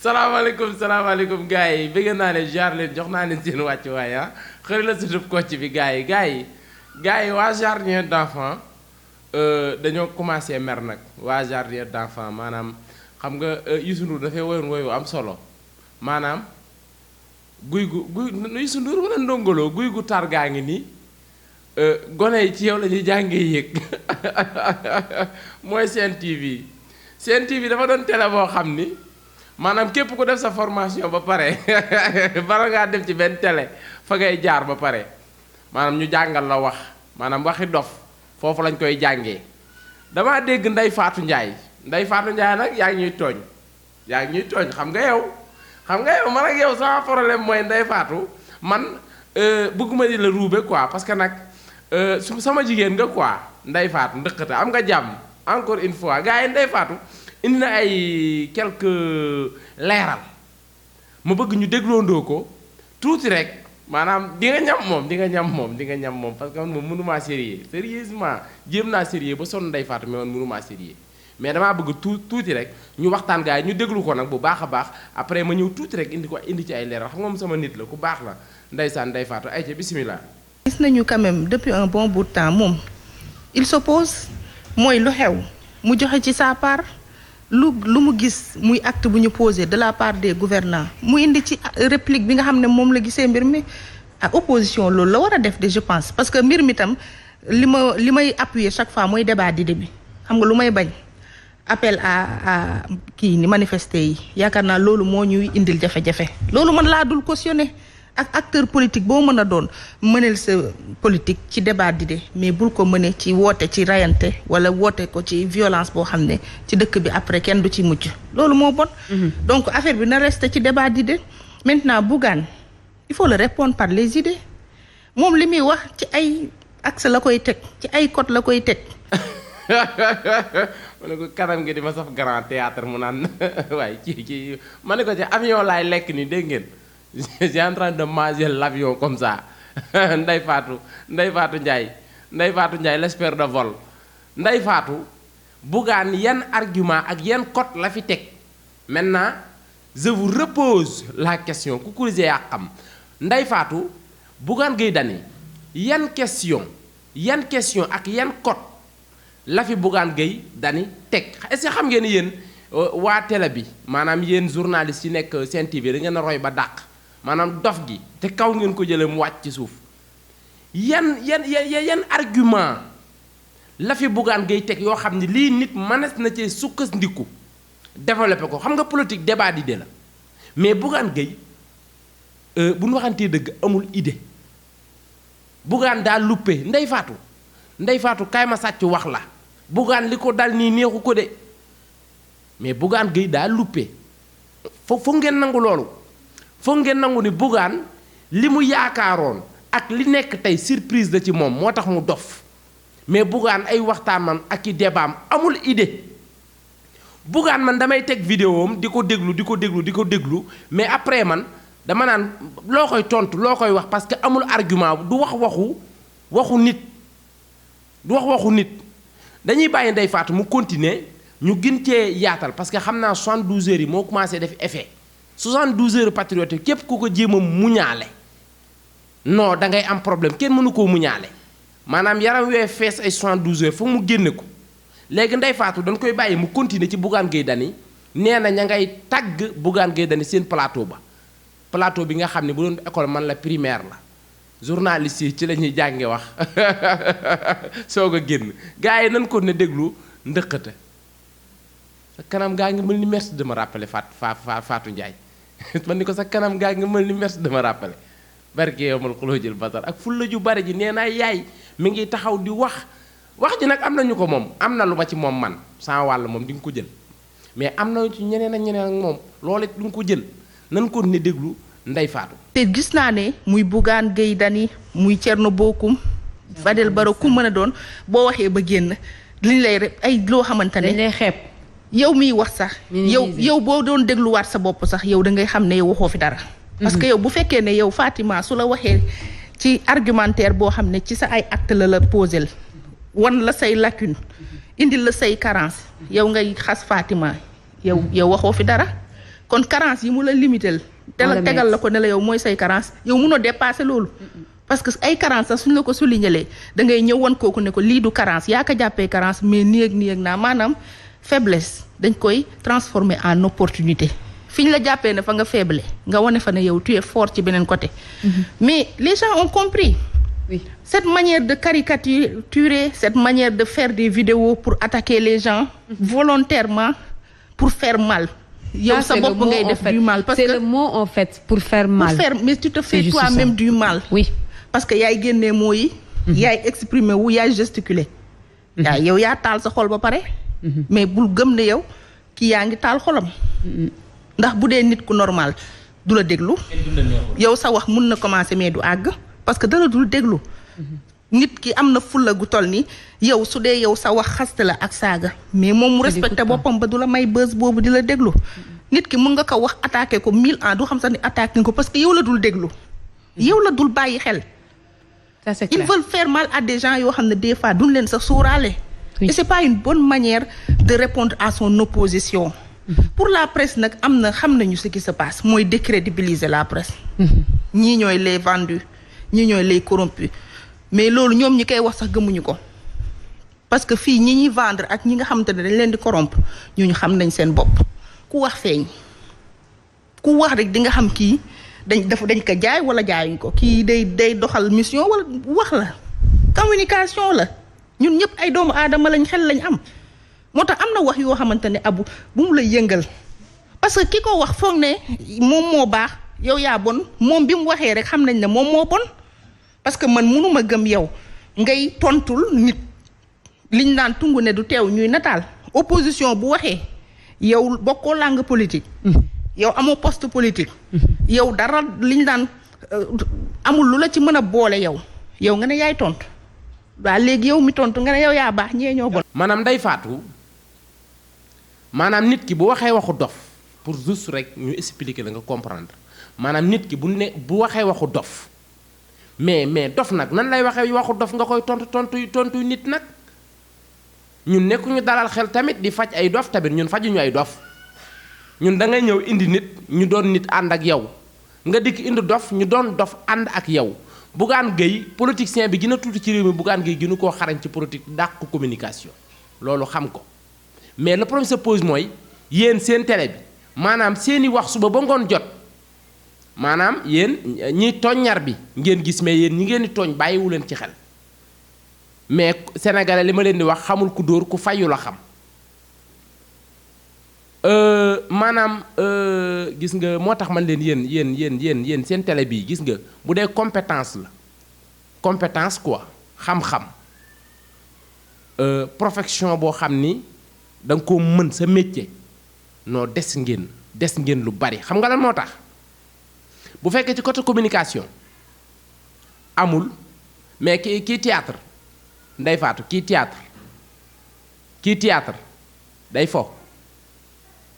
salaamaaleykum gars yi bëgg naa leen jaar leen jox naa leen seen wàccuwaay ah xëy la sutub kocc bi gars yi waa jardin d'enfants dañoo commencé mer nag waa jardin d'enfants maanaam xam nga Youssou Ndour dafay woyoon woyu am solo maanaam guy Youssou Ndour wala ndongoloo guy gu tar gaa ngi nii gone yi ci yow la ñuy jàngee yëg mooy Sen TV dafa doon télé boo xam ni maanaam képp ku def sa formation ba pare bala ngaa dem ci benn télé fa ngay jaar ba pare maanaam ñu jàngal la wax maanaam waxi dof foofu lañ koy jàngee damaa dégg Ndeye Fatou Ndiaye nag yaa ngi ñuy tooñ xam nga yow man ak yow sama problème mooy Ndeye Fatou man bëgguma di la ruube quoi parce que nag su sama jigéen nga quoi Ndeye Fatou ndëkkate am nga jàmm encore une fois gars yi Ndeye Fatou indi na ay quelques leeral ma bëgg ñu dégloondoo ko tuuti rek maanaam di nga ñam moom parce que man moom mënumaa sérieusement jéem naa sérieux ba sonn Ndeye Fatou mais man mënumaa sérieux mais damaa bëgg tuuti rek ñu waxtaan gars yi ñu déglu ko nag bu baax a baax après ma ñëw tuuti rek indi ci ay leeral xam nga moom sama nit la ku baax la ndeysaan Ndeye Fatou ay ca bismillah. gis nañu quand même depuis un bon bout de temps moom il s'oppose mooy lu xew mu joxe ci sa part lu mu gis muy acte bu ñu posé de la part des gouvernants mu indi ci réplique bi nga xam ne moom la gisee mbir mi ak opposition loolu la war a def de je pense parce que mbir mi tam li may appuyer chaque fois mooy débat d'idées bi xam nga lu may bañ appel à kii ni manifester yi yaakaar naa loolu moo ñuy indil jafe-jafe loolu man laa dul cautionner ak acteur politique boo mën a doon mëneel sa politique ci débat d'idées mais bul ko mëne ci woote ci rayante wala woote ko ci violence boo xam ne ci dëkk bi après kenn du ci mucc loolu moo bon. Donc affaire bi na reste ci débat d'idées. Maintenant Bougane il faut le répondre par les idées moom li muy wax ci ay axe la koy teg ci ay code la koy teg. ma ne ko kanam gi di ma saf grand théâtre mu naan waaye ci ma ne ko ci avion laay lekk ni dégg ngeen. j'ai en train de manger l'avion comme ça Ndeye Fatou Ndiaye l'espère de vol Ndeye Fatou Bougane yan argument ak yan code la fi teg maintenant je vous repose la question ku kurise yaa xam Ndeye Fatou Bougane Gueye Dany yan question ak yan code la fi Bougane Gueye Dany teg est-ce que xam ngeen ni yéen waa télé bi maanaam yéen journalistes yi nekk Sen TV da ngeen a roy ba dàq maanaam dof gi te kaw ngeen ko jëlee mu wàcc ci suuf yan argument la fi Bougane Gueye teg yoo xam ne lii nit mënees na cee sukkandiku développé ko xam nga politique débat d'idée la mais Bougane Gueye bu ñu waxantee dëgg amul idée Bougane daa luppe Ndeye Fatou kaay ma sàcc wax la Bougane li ko dal nii neexu ko de mais Bougane Gueye daa luppe foog ngeen nangu loolu. foog ngeen nangu ni Bougane li mu yaakaaroon ak li nekk tey surprise la ci moom moo tax mu dof mais Bougane ay waxtaanam ak i débaam amul idée Bougane man damay teg vidéo am di ko déglu mais après man dama naan loo koy tontu loo koy wax parce que amul argument du wax waxu nit dañuy bàyyi Ndeye Fatou mu continuer ñu gën cee yaatal parce que xam naa 72 heures yi moo commencé def effet 72 heures patriotique képp ku ko jéem a muñaale non da ngay am problème kenn mënu koo muñaale maanaam yaram wee fees ay 72 heures foog mu génne ko léegi Ndeye Fatou dañ koy bàyyi mu continuer ci Bougane Gueye Dany nee na ña ngay tàgg Bougane Gueye Dany seen plateau bi nga xam ne bu doon école man la primaire la journaliste yi ci la ñuy jànge wax soog a génn gars yi nañ ko ne déglu ndëkkate sa kanam gaa ngi mel ni merci de me rappeler Fatou Ndiaye man ni ko sa kanam gaa ngi mel ni merci de me rappeler barke yow mal xuloo jël basar ak fulla ju bari ji nee naa yaay mi ngi taxaw di wax ji nag am nañu ko moom am na lu ma ci moom man sans wàll moom di nga ko jël mais am na ci ñeneen ak moom loolu it du nga ko jël nan ko ne déglu Ndeye Fatou. te gis naa ne muy Bougane Gueye Dany muy Thierno Bocoum Fadel Barro ku mën a doon boo waxee ba génn liñ lay rek ay loo xamante ne. dañ lay xeeb. yow miy wax sax. yow boo doon dégluwaat sa bopp sax yow da ngay xam ne yow waxoo fi dara. parce que yow bu fekkee ne yow Fatima su la waxee ci argumentaire boo xam ne ci sa ay acte la posé wan la say lacune indil la say carence yow ngay xas Fatima yow waxoo fi dara kon carence yi mu la limité tegal la ko ne la yow mooy say carence yow munoo dépasser loolu parce que ay carence sax suñ la ko soulignalee da ngay ñëw wan kooku ne ko lii du carence yaa ko jàppee carence mais nii ak naa maanaam faiblesse dañ koy transformer en opportunité fi ñu la jàppee ne fa nga faible nga wane fa ne yow tu es fort ci beneen côté mais les gens ont compris cette manière de caricaturer cette manière de faire des vidéos pour attaquer les gens volontairement pour faire mal yow sa bopp ngay def du mal parce que c'est le mot en fait pour faire mal mais tu te fais toi-même du mal parce que yaay génnee moo yi yaay exprimer wu yaay gesticuler yow yaa taal sa xol ba pare mais bul gëm ne yow kii yaa ngi taal xolam ndax bu dee nit ku normal du la déglu yow sa wax mun na commencer mais du àgg parce que dara dul déglu nit ki am na fulla gu toll ni yow su dee yow sa wax xaste la ak saaga mais moom mu respecté boppam ba du la may bës boobu di la déglu nit ki mun nga ko wax attaqué ko 1000 ans du xam sax ni attaqué ko parce que yow la dul déglu yow la dul bàyyi xel ça c'est clair. Ils veulent faire mal à des gens yoo xam ne des fois duñ leen sax suuraale et c'est pas une bonne manière de répondre à son opposition pour la presse nag am na xam nañu ce qui se passe mooy décrédibiliser la presse ñii ñooy les vendus ñii ñooy les corrompus mais loolu ñoom ñi koy wax sax gëmuñu ko parce que fii ñi ñuy vendre ak ñi nga xamante ne dañ leen di corrompre ñooñu xam nañ seen bopp ku wax feeñ ku wax rek di nga xam kii dañ ko jaay wala jaayuñ ko kii day doxal mission wala wax la communication la ñun ñëpp ay doomu aadama lañ xel lañ am moo tax am na wax yoo xamante ne abu bu mu la yëngal parce que ki ko wax foog ne moom moo baax yow yaa bon moom bi mu waxee rek xam nañ ne moom moo bon parce que man mënuma gëm yow ngay tontul nit liñ naan tungu ne du teew ñuy nataal opposition bu waxee yow bokkoo langue politique yow amoo poste politique yow dara liñ naan amul lu la ci mën a boole yow nga ne yaay tontu waa léegi yow mi tontu nga ne yow yaa baax ñee ñoo bon maanaam Ndeye Fatou maanaam nit ki bu waxee waxu dof pour juste rek ñu expliquer la nga comprendre maanaam nit ki bu waxee waxu dof mais dof nag nan lay waxee waxu dof nga koy tontu nit nag ñun nekkuñu dalal xel tamit di faj ay dof tamit ñun fajuñu ay dof ñun da ngay ñëw indi nit ñu doon nit ànd ak yow nga dikk indi dof ñu doon dof ànd ak yow Bougane Gueye politicien bi gën a tuuti ci réew mi Bougane Gueye gënu koo xarañ ci politique dàq communication loolu xam ko mais le problème se pose mooy yéen seen télé bi maanaam seeni wax suba ba ngoon jot maanaam yéen ñiy tooññar bi ngeen gis mais yéen ñi ngeen di tooñ bàyyiwu leen ci xel mais sénégalais li ma leen di wax xamul ku dóor ku fayu la xam maanaam gis nga moo tax man leen yéen seen télé bii gis nga bu dee compétence la compétence quoi xam-xam profession boo xam ni da nga ko mën sa métier non des ngeen lu bari xam nga lan moo tax bu fekkee ci côté communication amul mais kii théâtre Ndeye Fatou kii théâtre day fo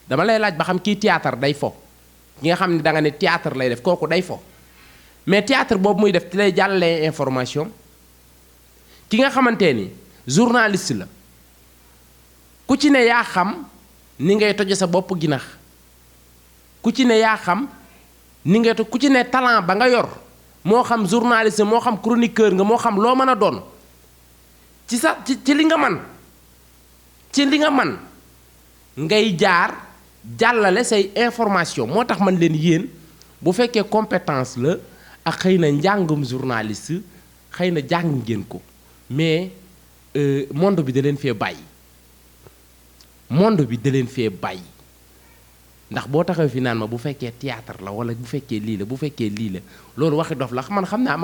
dama lay laaj ba xam kii théâtre day fo ki nga xam ne da nga ne théâtre lay def kooku day fo mais théâtre boobu muy def ti lay jàllalee information ki nga xamante ni journaliste la ku ci ne yaa xam ni ngay toje sa bopp ginax ku ci ne yaa xam ni ngay ku ci ne talent ba nga yor moo xam journaliste moo xam chroniqueur nga moo xam loo mën a doon ci li nga man ngay jaar jàllale say information moo tax man leen yéen bu fekkee compétence la ak xëy na njàngum journaliste xëy na jàng ngeen ko mais monde bi da leen fee bàyyi ndax boo taxaw fi naan ma bu fekkee théâtre la wala bu fekkee lii la loolu waxi dof la man xam naa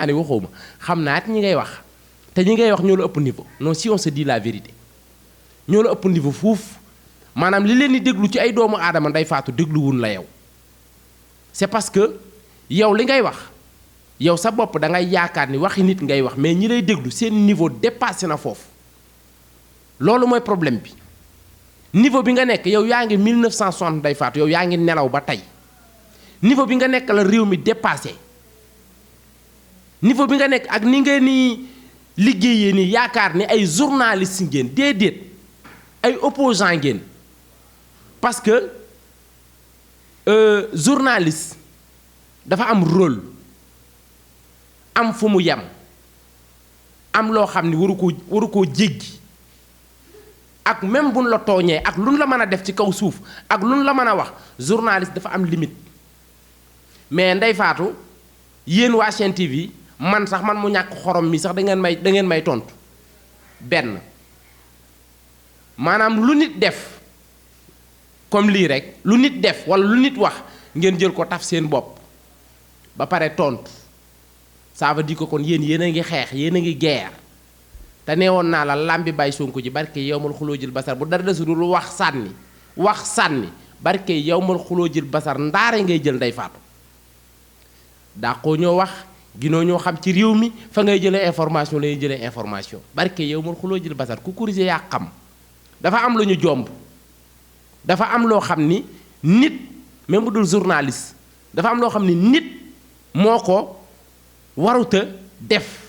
ne waxoo ma xam naa it ñi ngay wax te ñi ngay wax ñoo la ëpp niveau non si on se dit la vérité ñoo la ëpp niveau fuuf maanaam li leen di déglu ci ay doomu aadama Ndeye Fatou dégluwun la yow c'est parce que yow li ngay wax yow sa bopp da ngay yaakaar ni waxi nit ngay wax mais ñi lay déglu seen niveau dépassé na foofu loolu mooy problème bi niveau bi nga nekk yow yaa ngi 1960 Ndeye Fatou yow yaa ngi nelaw ba tey niveau bi nga nekk la réew mi dépassé niveau bi nga nekk ak ni ngeen ni liggéeyee ni yaakaar ni ay journaliste ngeen déedéet ay opposant ngeen parce que journaliste dafa am rôle am fu mu yem am loo xam ni waru koo jéggi ak même buñ la tooñee ak luñ la mën a def ci kaw suuf ak luñ la mën a wax journaliste dafa am limite mais Ndeye Fatou yéen waa Sen TV man sax man mu ñàkk xorom mi sax da ngeen may tontu benn maanaam lu nit def comme lii rek lu nit def wala lu nit wax ngeen jël ko taf seen bopp ba pare tontu ça veut dire que kon yéen a ngi xeex yéen a ngi guerre te neewoon naa la làmbi Baye Sonko ji barke yowmal xuloo jël basar bu dara desul lu wax sànni barke yowmal xuloo jël basar ndaare ngay jël Ndeye Fatou dàqoo ñoo wax ginoo ñoo xam ci réew mi fa ngay jëlee information lay jëlee information barke yowmal xuloo jël basar ku corriger yaa xam dafa am lu ñu jomb dafa am loo xam ni nit même bu dul journaliste dafa am loo xam ni nit moo ko waruta def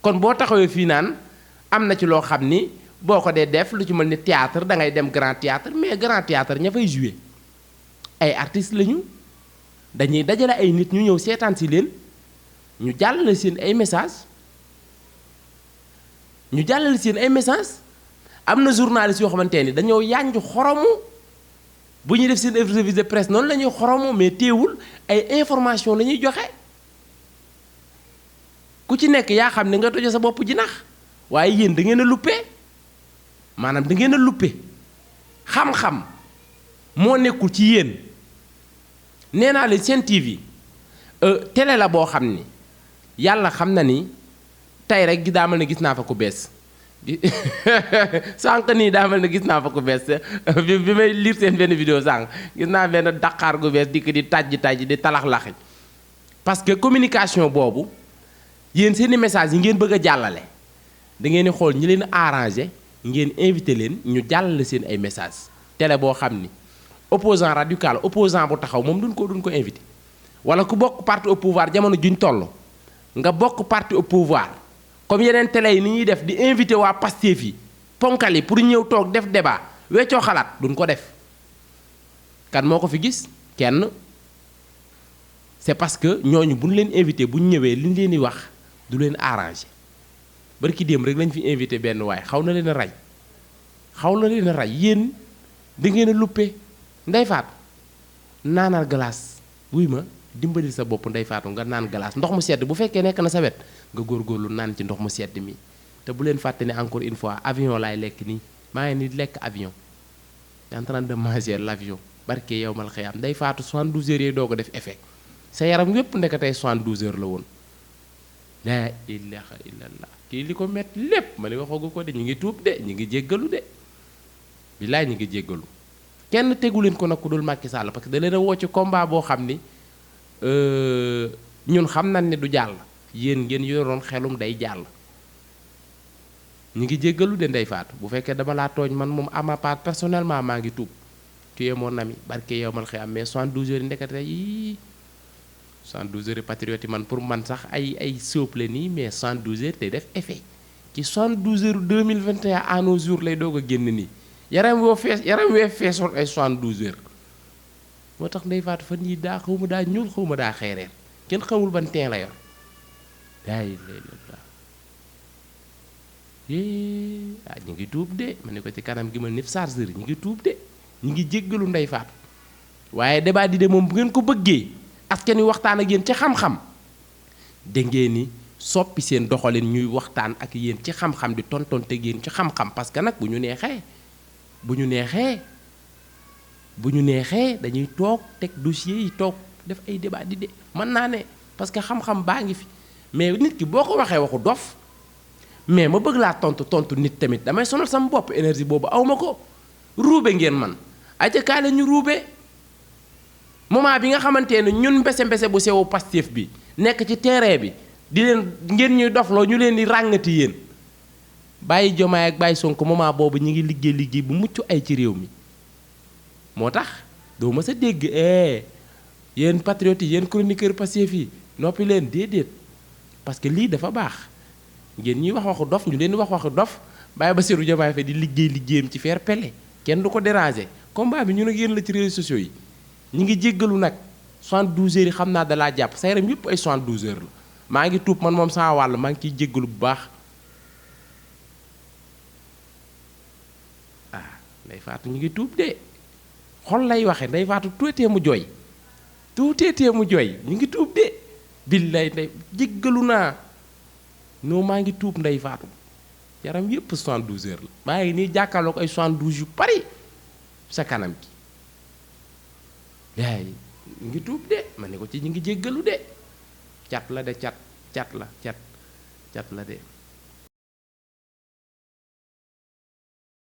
kon boo taxawee fii naan am na ci loo xam ni boo ko dee def lu ci mel ni théâtre da ngay dem grand théâtre mais grand théâtre ña fay jouer ay artistes lañu dañuy dajale ay nit ñu ñëw seetaan si leen ñu jàllale seen ay message am na journaliste yoo xamante ni dañoo yànj xoromu bu ñuy def seen revue de presse noonu la ñuy xoromu mais teewul ay information la ñuy joxe ku ci nekk yaa xam ne nga tojo sa bopp ji nax waaye yéen da ngeen a luppe maanaam da ngeen a luppe xam-xam moo nekkul ci yéen nee naa leen Sen TV télé la boo xam ni yàlla xam na ni tey rek daa mel ne gis naa fa ku bees sànq nii daa mel ne gis naa fa ku bees bi may lire seen benn vidéo sànq gis naa benn daqaar gu bees dikk di tàjji di talax-laxi parce que communication boobu yéen seeni message yi ngeen bëgg a jàllale da ngeen di xool ñi leen arrangé ngeen invité leen ñu jàllale seen ay message télé boo xam ni opposant radical opposant bu taxaw moom duñ ko invité wala ku bokk parti au pouvoir jamono juñ toll nga bokk parti au pouvoir comme yeneen télé yi ni ñuy def di invité waa Pastef yi ponkal yi pour ñëw toog def débat weccoo xalaat duñ ko def kan moo ko fi gis kenn c'est parce que ñooñu buñ leen invité buñ ñëwee liñ leen di wax du leen arrangé barki démb rek lañ fi invité benn waay xaw na leen a rey yéen da ngeen a luppe Ndeye Fatou naanal glace wuy ma dimbali sa bopp Ndeye Fatou nga naan glace ndox mu sedd bu fekkee nekk na sa wet nga góorgóorlu naan ci ndox mu sedd mi te bu leen fàtte ne encore une fois avion laay lekk nii maa ngi ni lekk avion en train de manger l'avion barke yow mal xëyaam Ndeye Fatou 72 heures yooyu doo ko def effet sa yaram yépp ndeka tey 72 heures la woon laa ilaha illallah kii li ko metti lépp ma ne waxoogu ko de ñu ngi tuub de ñu ngi jéggalu de billaay ñu ngi jéggalu kenn tegu leen ko nag ku dul Macky Sall parce que da leen a woo ci combat boo xam ni ñun xam nañ ne du jàll yéen ngeen yoroon xelum day jàll ñu ngi jéggalu de Ndeye Fatou bu fekkee dama laa tooñ man moom à ma part personnellement maa ngi tuub tu es mon ami barke yow mal xëy am mais 72 heures yi ndekete yi 72 heures patriote yi man pour man sax ay souple nii mais 72 heures day def effet ci 72 heures 2021 à nos jours lay doog a génn nii yaram wee feesoon ay 72 heures moo tax Ndeye Fatou fan yii daa xaw ma daa ñuul xaw ma daa xeereer kenn xamul ban teen la yor daay la ñu ngi tuub de ma ne ko ci kanam gi ma nif chargeur ñu ngi tuub de ñu ngi jéggalu Ndeye Fatou waaye débat di de moom bu ngeen ko bëggee askan wi waxtaan ak yéen ci xam-xam da ngeen ni soppi seen doxalin ñuy waxtaan ak yéen ci xam-xam di tontonte yéen ci xam-xam parce que nag bu ñu neexee dañuy toog teg dossier yi toog def ay débat di de mën naa ne parce que xam-xam baa ngi fi mais nit ki boo ko waxee waxu dof mais ma bëgg laa tontu nit tamit damay sonal sama bopp énergie boobu aw ma ko ruube ngeen man aja la ñu ruube moment bi nga xamante ne ñun mbese bu sewu Pastef bi nekk ci terrain bi di leen ngeen ñuy dofloo ñu leen di ràngati yéen bàyyi Diomaye ak bàyyi Sonko moment boobu ñu ngi liggéey bu mucc ay ci réew mi moo tax doo ma sa dégg yéen patriotes yi yéen chroniqueur Pastef yi noppi leen déedéet parce que lii dafa baax ngeen ñuy wax waxu dof ñu leen di wax waxu dof bàyyi Bassirou Diomaye Faye di liggéeyam ci faire pele kenn du ko déranger combat bi ñu ak yéen la ci réseaux sociaux yi ñi ngi jéggalu nag 72 heures yi xam naa dalaa jàpp sa yaram yëpp ay 72 heures la maa ngi tuub man moom sama wàll maa ngi ciy jéggalu bu baax Ndeye Fatou ñu ngi tuub de xol lay waxe Ndeye Fatou tuutee mu jooy tuuteetee mu jooy ñu ngi tuub de billaay ndey jéggalu naa noo maa ngi tuub Ndeye Fatou yaram yépp 72 heures la maa ngi nii jàkkaarloo ko ay 72 yu bari sa kanam gi yaay ñu ngi tuub de ma ne ko ci ñu ngi jéggalu de cat la de cat la de